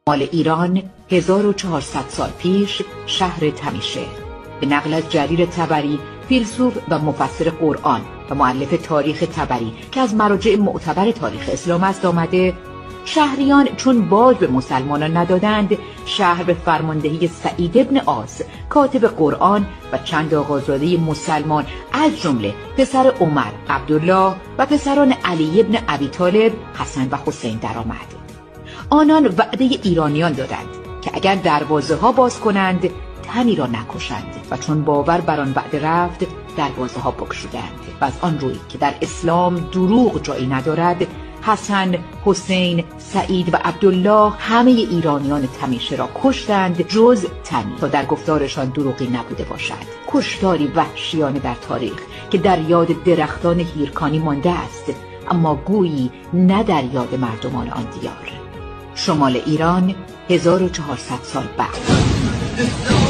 مال ایران 1400 سال پیش شهر تمیشه. به نقل از جریر طبری، فیلسوف و مفسر قرآن و مؤلف تاریخ طبری که از مراجع معتبر تاریخ اسلام است آمده شهریان چون باج به مسلمانان ندادند، شهر به فرماندهی سعید ابن عاص کاتب قرآن و چند آقازاده مسلمان از جمله پسر عمر، عبدالله و پسران علی ابن ابی طالب، حسن و حسین درآمد. آنان وعده ایرانیان دادند که اگر دروازه ها باز کنند تنی را نکشند و چون باور بر آن وعده رفت دروازه ها بگشودند و از آن روی که در اسلام دروغ جایی ندارد، حسن، حسین، سعید و عبدالله همه ایرانیان تمیشه را کشتند جز تنی تا در گفتارشان دروغی نبوده باشد. کشتاری وحشیانه در تاریخ که در یاد درختان هیرکانی مانده است اما گویی نه در یاد مردمان آن دیار. شمال ایران 1400 سال بعد.